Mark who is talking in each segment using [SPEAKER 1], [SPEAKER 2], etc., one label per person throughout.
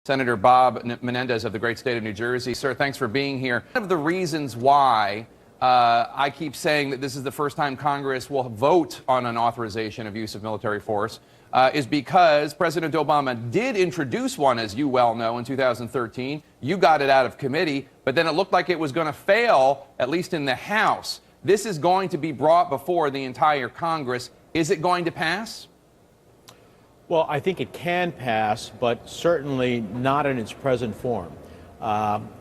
[SPEAKER 1] Senator Bob Menendez of the great state of New Jersey. Sir, thanks for being here. One of the reasons why I keep saying that this is the first time Congress will vote on an authorization of use of military force is because President Obama did introduce one, as you well know, in 2013. You got it out of committee, but then it looked like it was going to fail, at least in the House. This is going to be brought before the entire Congress. Is it going to pass?
[SPEAKER 2] Well, I think it can pass, but certainly not in its present form.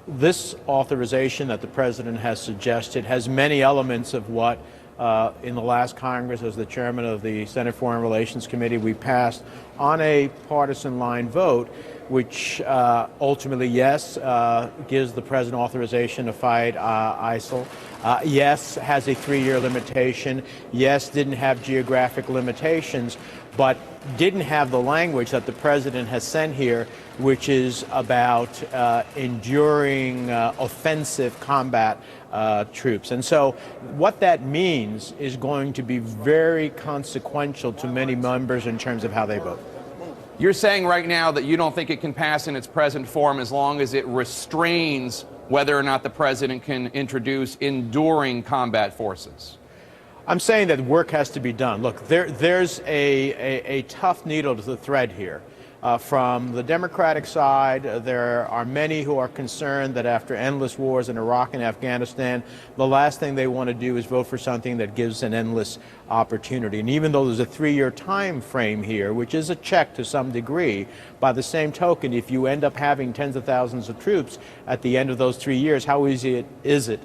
[SPEAKER 2] This authorization that the president has suggested has many elements of what in the last Congress, as the chairman of the Senate Foreign Relations Committee, we passed on a partisan line vote, which ultimately, yes, gives the president authorization to fight ISIL. Yes, has a 3-year limitation. Yes, didn't have geographic limitations, but didn't have the language that the president has sent here, which is about enduring offensive combat troops. And so what that means is going to be very consequential to many members in terms of how they vote.
[SPEAKER 1] You're saying right now that you don't think it can pass in its present form as long as it restrains whether or not the president can introduce enduring combat forces.
[SPEAKER 2] I'm saying that work has to be done. Look, there's a tough needle to the thread here. From the Democratic side, there are many who are concerned that after endless wars in Iraq and Afghanistan, the last thing they want to do is vote for something that gives an endless opportunity. And even though there's a 3-year time frame here, which is a check to some degree, by the same token, if you end up having tens of thousands of troops at the end of those 3 years, how easy is it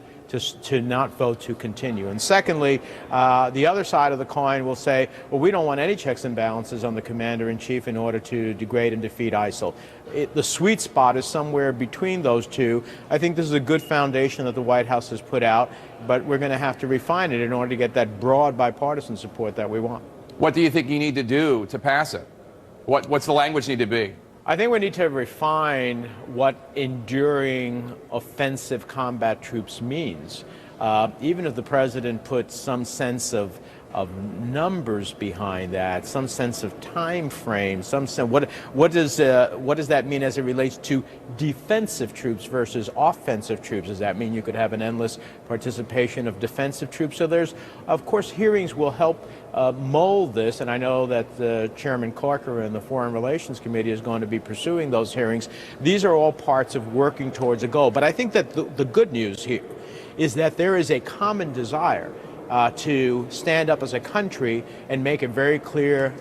[SPEAKER 2] to not vote to continue? And secondly, the other side of the coin will say, well, we don't want any checks and balances on the commander-in-chief in order to degrade and defeat ISIL. The sweet spot is somewhere between those two. I think this is a good foundation that the White House has put out, but we're going to have to refine it in order to get that broad bipartisan support that we want.
[SPEAKER 1] What do you think you need to do to pass it? What's the language need to be?
[SPEAKER 2] I think we need to refine what enduring offensive combat troops means. Even if the president puts some sense of numbers behind that, some sense of time frame, some sense, what does that mean as it relates to defensive troops versus offensive troops? Does that mean you could have an endless participation of defensive troops? So there's, of course, hearings will help mold this, and I know that Chairman Corker and the Foreign Relations Committee is going to be pursuing those hearings. These are all parts of working towards a goal. But I think that the good news here is that there is a common desire to stand up as a country and make a very clear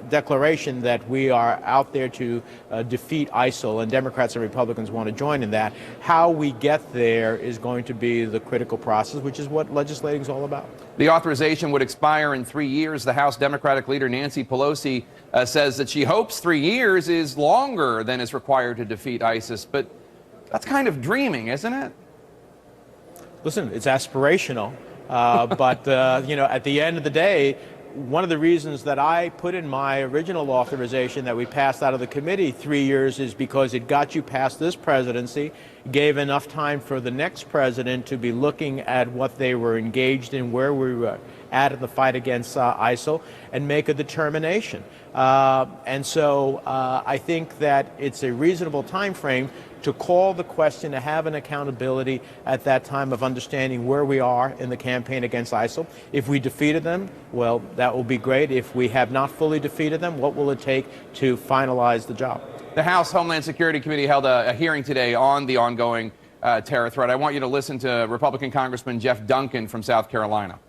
[SPEAKER 2] declaration that we are out there to defeat ISIL, and Democrats and Republicans want to join in that. How we get there is going to be the critical process, which is what legislating is all about.
[SPEAKER 1] The authorization would expire in 3 years. The House Democratic leader Nancy Pelosi says that she hopes 3 years is longer than is required to defeat ISIS, but that's kind of dreaming, isn't it?
[SPEAKER 2] Listen, it's aspirational. But you know, at the end of the day, one of the reasons that I put in my original authorization that we passed out of the committee 3 years is because it got you past this presidency, gave enough time for the next president to be looking at what they were engaged in, where we were at in the fight against ISIL, and make a determination. And so I think that it's a reasonable time frame to call the question, to have an accountability at that time of understanding where we are in the campaign against ISIL. If we defeated them, well, that will be great. If we have not fully defeated them, what will it take to finalize the job?
[SPEAKER 1] The House Homeland Security Committee held a hearing today on the ongoing terror threat. I want you to listen to Republican Congressman Jeff Duncan from South Carolina.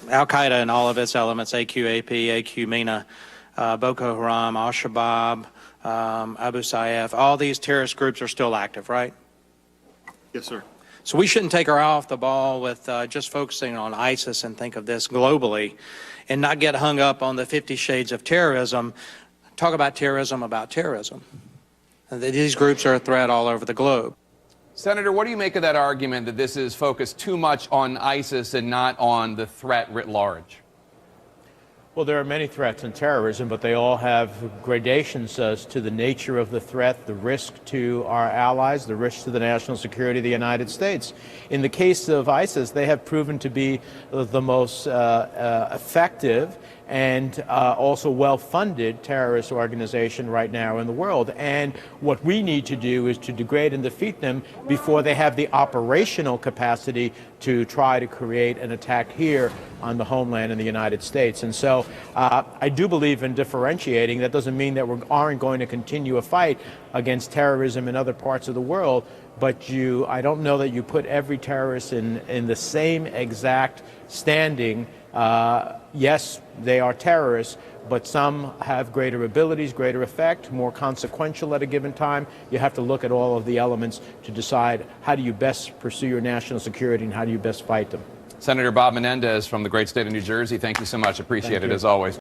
[SPEAKER 3] Al-Qaeda and all of its elements, AQAP, AQ-MENA, Boko Haram, Al-Shabaab, Abu Sayyaf, all these terrorist groups are still active, right?
[SPEAKER 4] Yes, sir.
[SPEAKER 3] So we shouldn't take our eye off the ball with just focusing on ISIS and think of this globally and not get hung up on the 50 shades of terrorism. Talk about terrorism. And these groups are a threat all over the globe.
[SPEAKER 1] Senator, what do you make of that argument that this is focused too much on ISIS and not on the threat writ large?
[SPEAKER 2] Well, there are many threats in terrorism, but they all have gradations as to the nature of the threat, the risk to our allies, the risk to the national security of the United States. In the case of ISIS, they have proven to be the most effective and also well-funded terrorist organization right now in the world. And what we need to do is to degrade and defeat them before they have the operational capacity to try to create an attack here on the homeland in the United States. And so I do believe in differentiating. That doesn't mean that we aren't going to continue a fight against terrorism in other parts of the world, but I don't know that you put every terrorist in the same exact standing. Yes, they are terrorists, but some have greater abilities, greater effect, more consequential at a given time. You have to look at all of the elements to decide how do you best pursue your national security and how do you best fight them.
[SPEAKER 1] Senator Bob Menendez from the great state of New Jersey, thank you so much. Appreciate it as always.